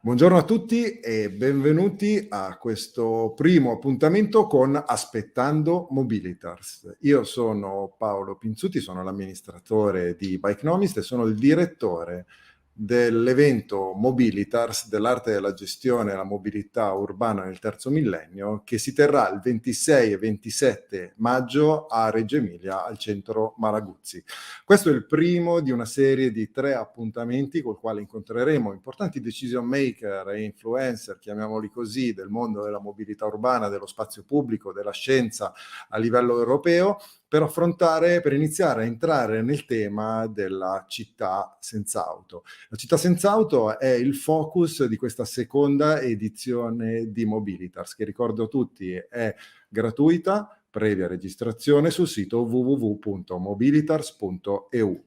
Buongiorno a tutti e benvenuti a questo primo appuntamento con Aspettando MobilitARS. Io sono Paolo Pinzuti, sono l'amministratore di Bikenomist e sono il direttore dell'evento MobilitARS, dell'arte della gestione e la mobilità urbana nel terzo millennio, che si terrà il 26 e 27 maggio a Reggio Emilia, al centro Maraguzzi. Questo è il primo di una serie di 3 appuntamenti col quale incontreremo importanti decision maker e influencer, chiamiamoli così, del mondo della mobilità urbana, dello spazio pubblico, della scienza a livello europeo, per iniziare a entrare nel tema della città senz'auto. La città senz'auto è il focus di questa seconda edizione di MobilitARS, che ricordo a tutti è gratuita, previa registrazione sul sito www.mobilitars.eu.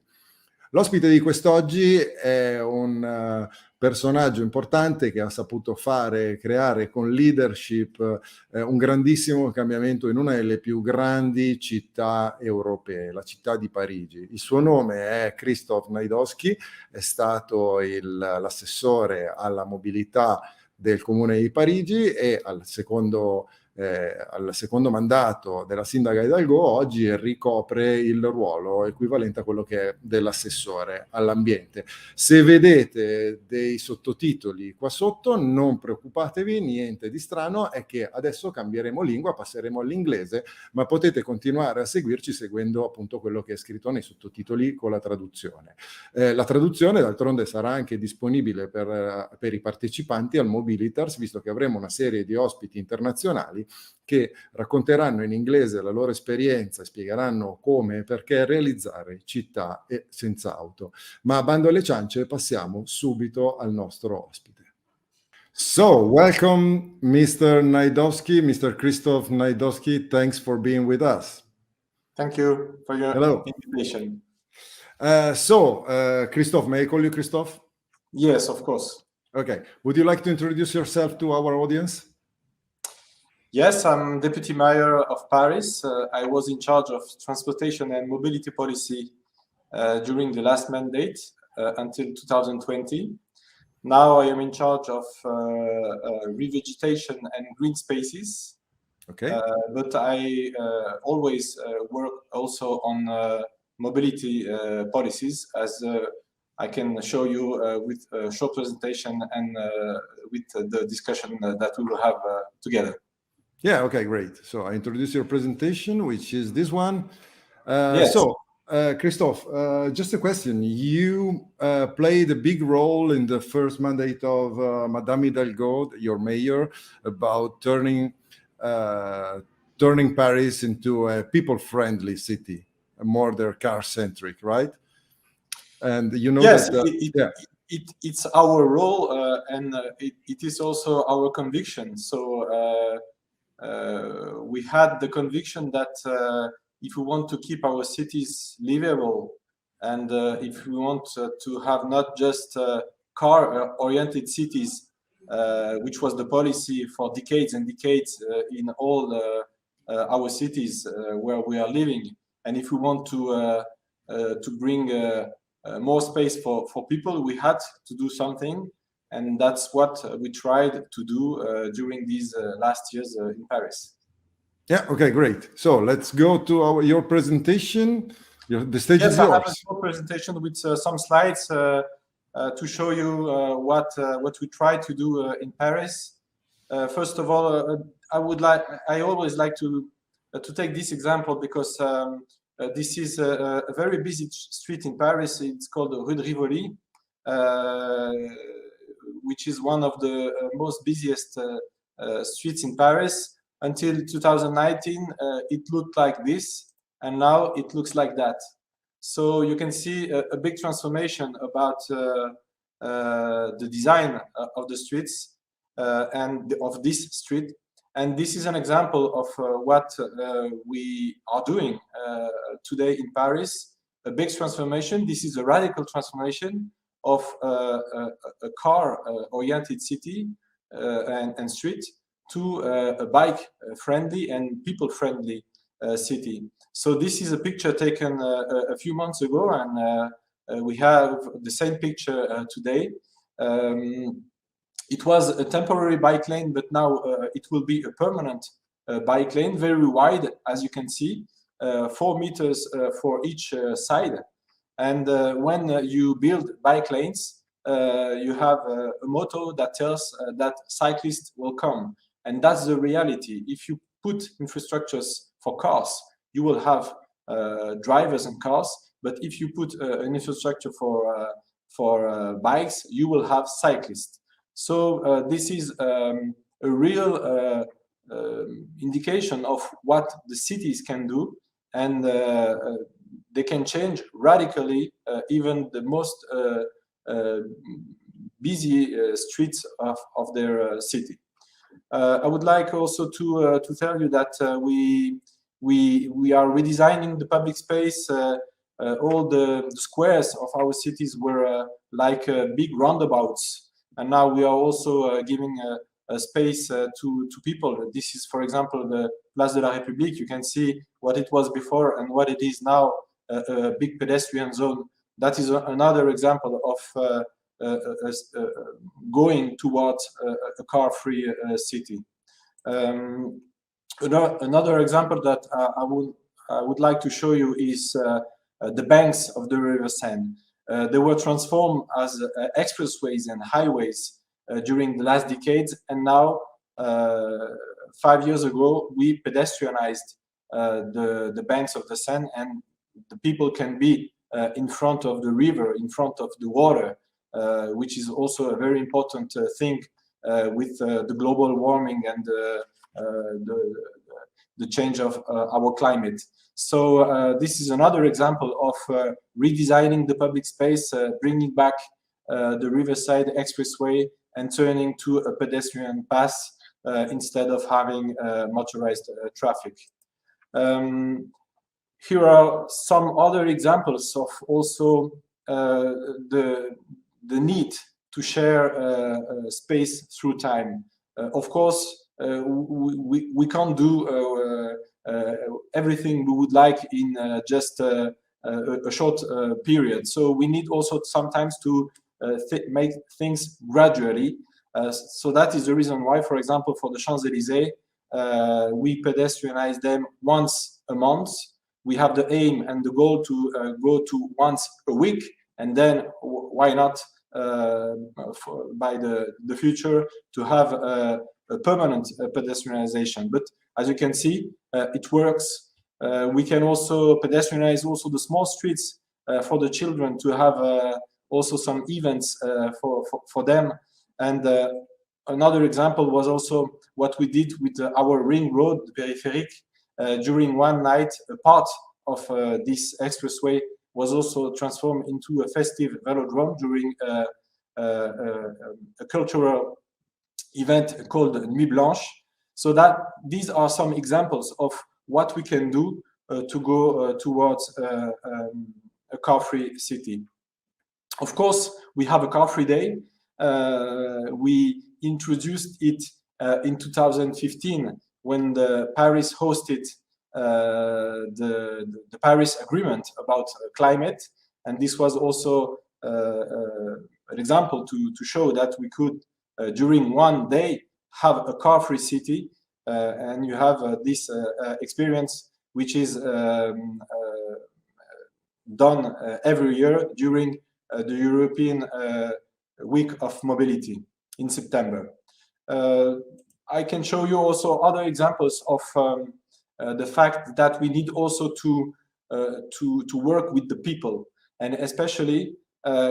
L'ospite di quest'oggi è un personaggio importante che ha saputo creare con leadership un grandissimo cambiamento in una delle più grandi città europee, la città di Parigi. Il suo nome è Christophe Najdovski, è stato l'assessore alla mobilità del comune di Parigi e al secondo mandato della sindaca Hidalgo oggi ricopre il ruolo equivalente a quello che è dell'assessore all'ambiente. Se vedete dei sottotitoli qua sotto, non preoccupatevi, niente di strano, è che adesso cambieremo lingua, passeremo all'inglese, ma potete continuare a seguirci seguendo appunto quello che è scritto nei sottotitoli con la traduzione. La traduzione d'altronde sarà anche disponibile per i partecipanti al MobilitARS, visto che avremo una serie di ospiti internazionali che racconteranno in inglese la loro esperienza e spiegheranno come e perché realizzare città e senza auto. Ma bando alle ciance, passiamo subito al nostro ospite. So, welcome Mr. Najdovski, Mr. Christophe Najdovski. Thanks for being with us. Thank you for your invitation. Christophe, may I call you Christophe? Yes, of course. Okay. Would you like to introduce yourself to our audience? Yes, I'm Deputy Mayor of Paris. I was in charge of transportation and mobility policy during the last mandate until 2020. Now I am in charge of revegetation and green spaces. Okay. But I always work also on mobility policies, as I can show you with a short presentation and with the discussion that we will have together. Yeah, okay, great. So I introduce your presentation, which is this one. Yes. So, Christophe, just a question. You played a big role in the first mandate of Madame Hidalgo, your mayor, about turning Paris into a people-friendly city, more than car-centric, right? And you know yes, that... it's our role, and it is also our conviction. So we had the conviction that if we want to keep our cities livable, and if we want to have not just car-oriented cities, which was the policy for decades and decades in all our cities where we are living, and if we want to bring more space for people, we had to do something. And that's what we tried to do during these last years in Paris. Yeah, okay, great. So let's go to your presentation. The stage is yours. I have a small presentation with some slides to show you what we try to do in Paris. First of all, I always like to take this example because this is a very busy street in Paris. It's called Rue de Rivoli. Which is one of the most busiest streets in Paris. Until 2019, it looked like this, and now it looks like that. So you can see a big transformation about the design of the streets and of this street. And this is an example of what we are doing today in Paris, a big transformation. This is a radical transformation of a car-oriented city and street to a bike-friendly and people-friendly city. So this is a picture taken a few months ago, and we have the same picture today. It was a temporary bike lane, but now it will be a permanent bike lane, very wide, as you can see, 4 meters for each side. And when you build bike lanes, you have a motto that tells that cyclists will come. And that's the reality. If you put infrastructures for cars, you will have drivers and cars. But if you put an infrastructure for bikes, you will have cyclists. So this is a real indication of what the cities can do, and they can change radically even the most busy streets of their city. I would like also to tell you that we are redesigning the public space. All the squares of our cities were like big roundabouts, and now we are also giving a space to people. This is, for example, the Place de la République. You can see what it was before and what it is now, a big pedestrian zone. That is another example of going towards a car-free city. Another example that I would like to show you is the banks of the River Seine. They were transformed as expressways and highways during the last decades, and now 5 years ago we pedestrianized the banks of the Seine, and the people can be in front of the river, in front of the water, which is also a very important thing with the global warming and the change of our climate. So this is another example of redesigning the public space, bringing back the Riverside Expressway and turning to a pedestrian path instead of having motorized traffic. Here are some other examples of also the need to share space through time. Of course, we can't do everything we would like in just a short period. So we need also sometimes to make things gradually. So that is the reason why, for example, for the Champs-Élysées, we pedestrianize them once a month. We have the aim and the goal to go to once a week, and then why not by the future to have a permanent pedestrianization. But as you can see, it works. We can also pedestrianize also the small streets for the children to have also some events for them. And another example was also what we did with our ring road, the Périphérique. During one night, a part of this expressway was also transformed into a festive velodrome during a cultural event called Nuit Blanche. So that these are some examples of what we can do to go towards a car-free city. Of course, we have a car-free day. We introduced it in 2015 when Paris hosted the Paris Agreement about climate, and this was also an example to show that we could, during one day, have a car-free city, and you have this experience, which is done every year during the European Week of Mobility in September. I can show you also other examples of the fact that we need also to work with the people, and especially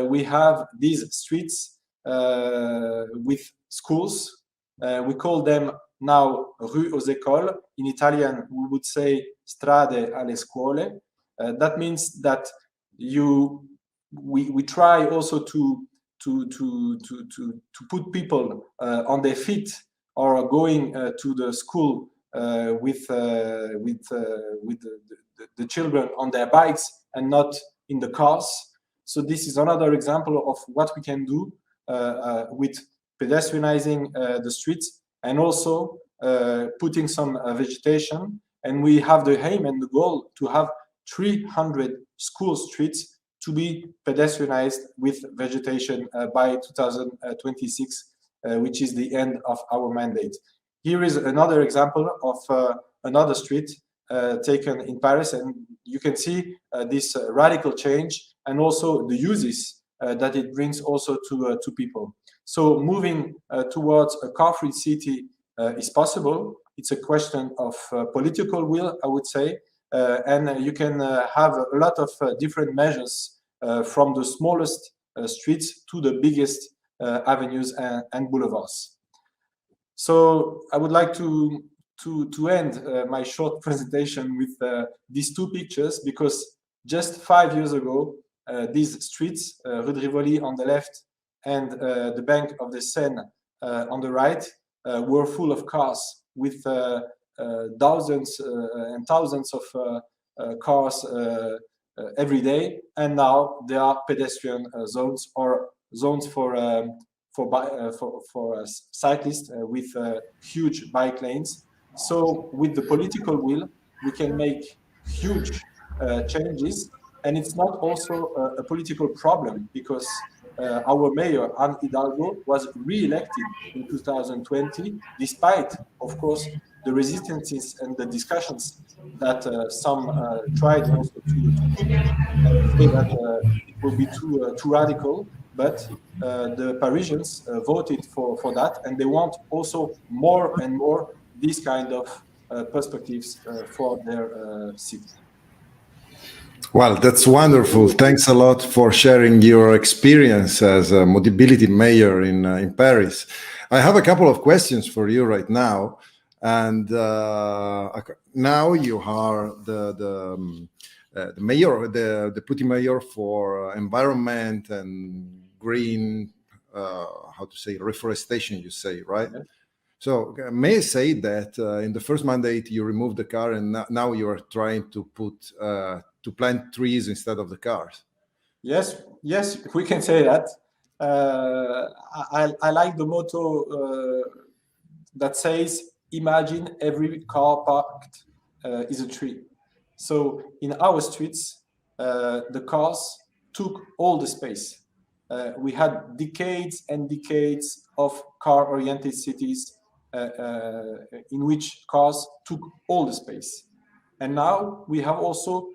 we have these streets with schools. We call them now rue aux écoles. In Italian, we would say strade alle scuole. That means that we try also to put people on their feet or going to the school with the children on their bikes and not in the cars. So this is another example of what we can do with pedestrianizing the streets and also putting some vegetation. And we have the aim and the goal to have 300 school streets to be pedestrianized with vegetation by 2026 which is the end of our mandate. Here is another example of another street taken in Paris, and you can see this radical change and also the uses that it brings also to people. So moving towards a car-free city is possible. It's a question of political will, I would say, and you can have a lot of different measures from the smallest streets to the biggest avenues and boulevards. So I would like to end my short presentation with these two pictures, because just 5 years ago, these streets, Rue de Rivoli on the left and the bank of the Seine on the right, were full of cars with thousands and thousands of cars every day, and now there are pedestrian zones or zones for cyclists with huge bike lanes. So with the political will, we can make huge changes, and it's not also a political problem, because our mayor, Anne Hidalgo, was re-elected in 2020, despite, of course, the resistances and the discussions that some tried also to say that it will be too radical, but the Parisians voted for that, and they want also more and more these kind of perspectives for their city. Well, that's wonderful. Thanks a lot for sharing your experience as a mobility mayor in Paris. I have a couple of questions for you right now. And now you are the mayor, the deputy mayor for environment and green, how to say, reforestation, you say, right? Yeah. So may I say that in the first mandate you removed the car, and now you are trying to plant trees instead of the cars? Yes, we can say that. I like the motto that says, imagine every car parked is a tree. So in our streets, the cars took all the space. We had decades and decades of car-oriented cities in which cars took all the space. And now we have also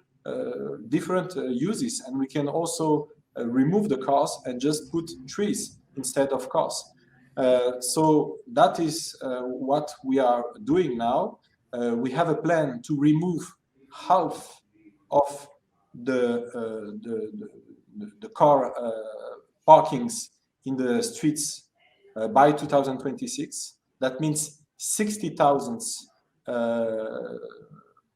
different uses, and we can also remove the cars and just put trees instead of cars. So that is what we are doing now. We have a plan to remove half of the car parkings in the streets by 2026. That means 60,000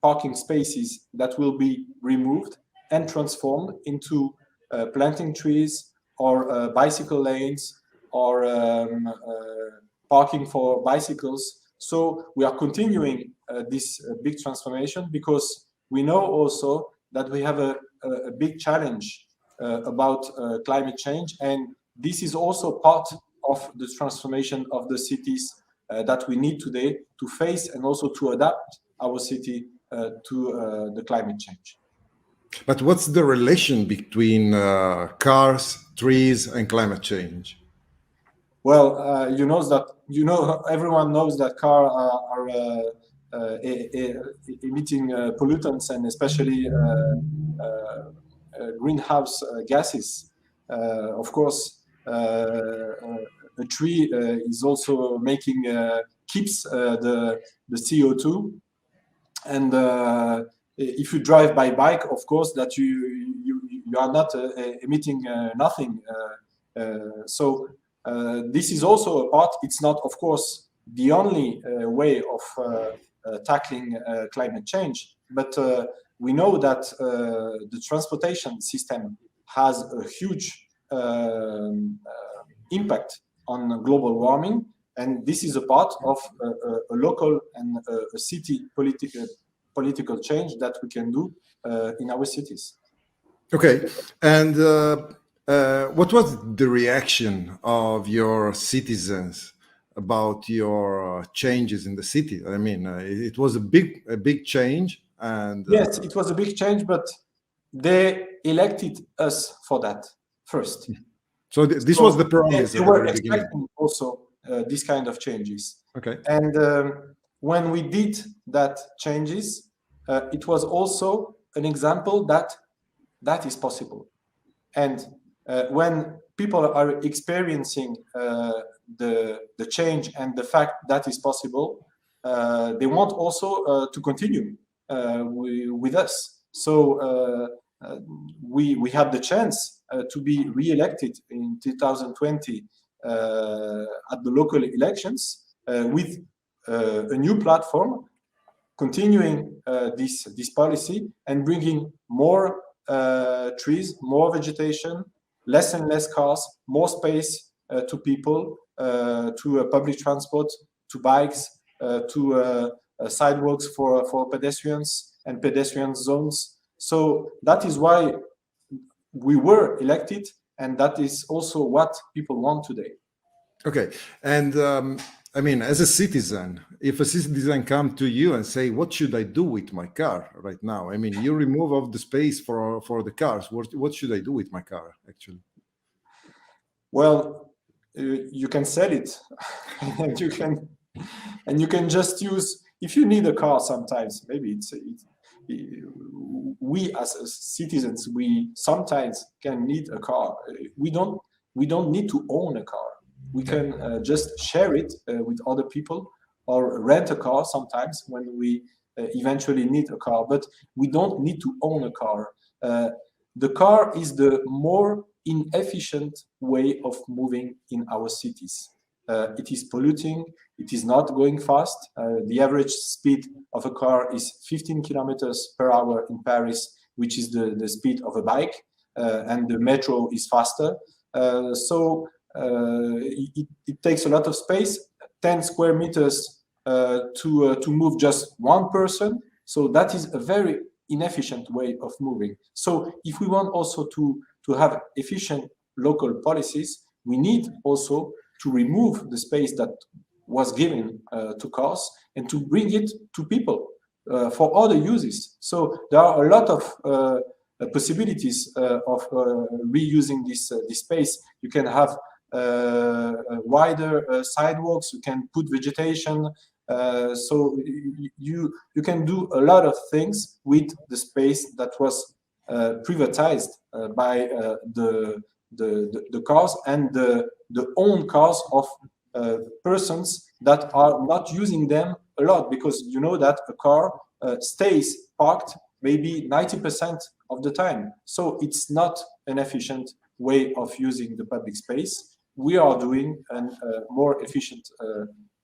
parking spaces that will be removed and transformed into planting trees or bicycle lanes or parking for bicycles. So we are continuing this big transformation, because we know also that we have a big challenge about climate change, and this is also part of the transformation of the cities that we need today to face and also to adapt our city to the climate change. But what's the relation between cars, trees, and climate change? Well, everyone knows that cars are emitting pollutants, and especially greenhouse gases. Of course, a tree is also keeps the CO2, and if you drive by bike, of course, that you are not emitting nothing. So this is also a part. It's not, of course, the only way of tackling climate change, but we know that the transportation system has a huge impact on global warming, and this is a part of a local and a city political change that we can do in our cities. Okay, and what was the reaction of your citizens about your changes in the city? I mean, it was a big change, and yes, it was a big change, but they elected us for that first. So this was the promise. They were expecting also this kind of changes. Okay. And when we did that changes, it was also an example that is possible. And when people are experiencing the change and the fact that is possible, they want also to continue with us. So we had the chance to be re-elected in 2020 at the local elections with a new platform, continuing this policy and bringing more trees, more vegetation, less and less cars, more space to people, to public transport, to bikes, to sidewalks for pedestrians and pedestrian zones. So that is why we were elected, and that is also what people want today. Okay, and I mean, as a citizen, if a citizen come to you and say, "What should I do with my car right now?" I mean, you remove of the space for the cars. What should I do with my car, actually? Well, you can sell it, and you can just use. If you need a car, sometimes maybe we as citizens, we sometimes can need a car. We don't need to own a car. We can just share it with other people or rent a car sometimes when we eventually need a car, but we don't need to own a car. The car is the more inefficient way of moving in our cities. It is polluting, it is not going fast. The average speed of a car is 15 kilometers per hour in Paris, which is the speed of a bike, and the metro is faster. So it takes a lot of space, 10 square meters to move just one person. So that is a very inefficient way of moving. So if we want also to have efficient local policies, we need also to remove the space that was given to cars and to bring it to people for other uses. So there are a lot of possibilities of reusing this space. You can have wider sidewalks, you can put vegetation, so you can do a lot of things with the space that was privatized by the cars and the own cars of persons that are not using them a lot, because you know that a car stays parked maybe 90% of the time. So it's not an efficient way of using the public space. We are doing a more efficient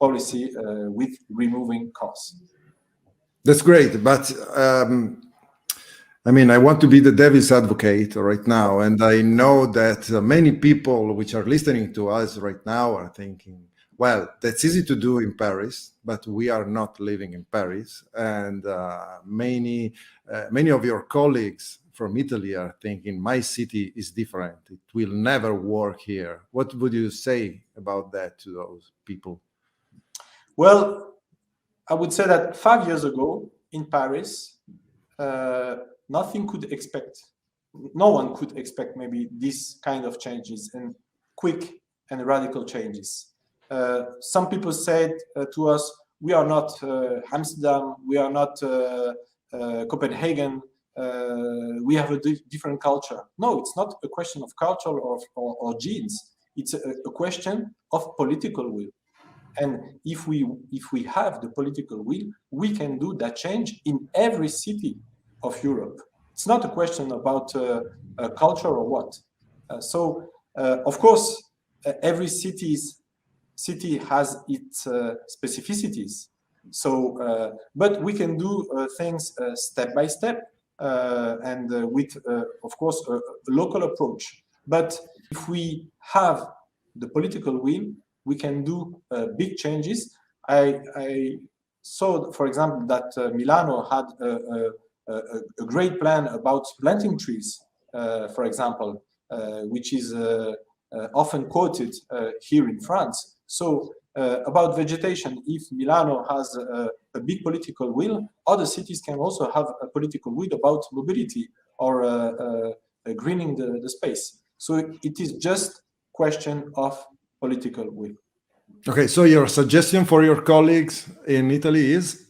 policy with removing cars. That's great, but I mean, I want to be the devil's advocate right now, and I know that many people which are listening to us right now are thinking, well, that's easy to do in Paris, but we are not living in Paris, and many of your colleagues from Italy are thinking, my city is different, it will never work here. What would you say about that to those people? Well, I would say that 5 years ago in Paris, no one could expect maybe this kind of changes and quick and radical changes. Some people said to us, we are not Amsterdam, we are not Copenhagen, we have a different culture. No, it's not a question of culture or genes. It's a question of political will. And if we have the political will, we can do that change in every city of Europe. It's not a question about culture or what. So, of course, every city has its specificities. So, but we can do things step by step and with, of course, a local approach. But if we have the political will, we can do big changes. I saw, for example, that Milano had a great plan about planting trees, for example, which is often quoted here in France. So about vegetation, if Milano has a big political will, other cities can also have a political will about mobility or greening the space. So it is just question of political will. Okay, so your suggestion for your colleagues in Italy is?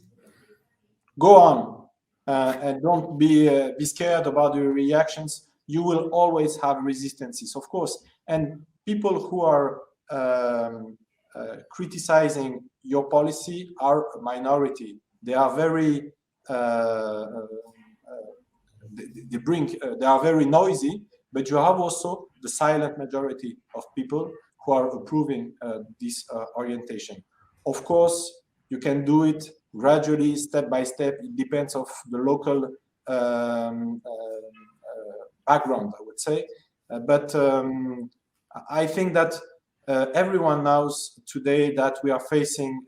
Go on and don't be scared about your reactions. You will always have resistances, of course. And people who are criticizing your policy are a minority. They are very they are very noisy, but you have also the silent majority of people who are approving this orientation. Of course, you can do it gradually, step by step. It depends of the local background, I would say. But I think that everyone knows today that we are facing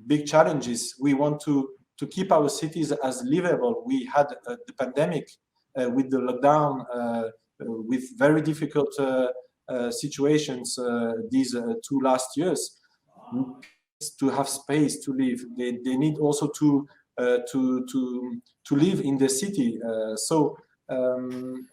big challenges. We want to keep our cities as livable. We had the pandemic with the lockdown, with very difficult situations these 2 last years. To have space to live, they need also to live in the city. So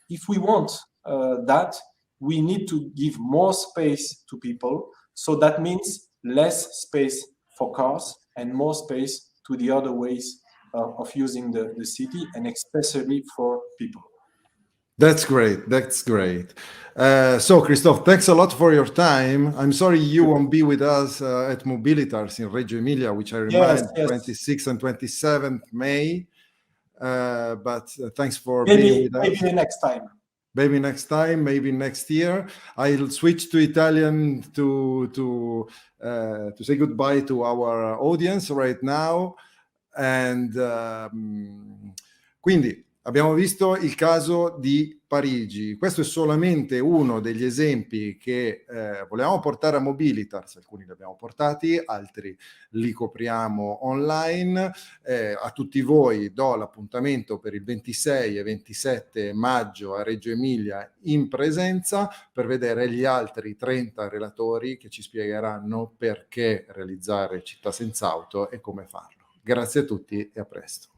if we want that, we need to give more space to people. So that means less space for cars and more space to the other ways of using the city, and especially for people. That's great. That's great. So, Christophe, thanks a lot for your time. I'm sorry you won't be with us at MobilitARS in Reggio Emilia, which I remind, Yes. 26th and 27th May. But thanks for Maybe, being with us. maybe next time. Maybe next time, maybe next year. I'll switch to Italian to say goodbye to our audience right now. And quindi abbiamo visto il caso di Parigi. Questo è solamente uno degli esempi che volevamo portare a MobilitARS. Alcuni li abbiamo portati, altri li copriamo online. A tutti voi do l'appuntamento per il 26 e 27 maggio a Reggio Emilia in presenza per vedere gli altri 30 relatori che ci spiegheranno perché realizzare città senza auto e come farlo. Grazie a tutti e a presto.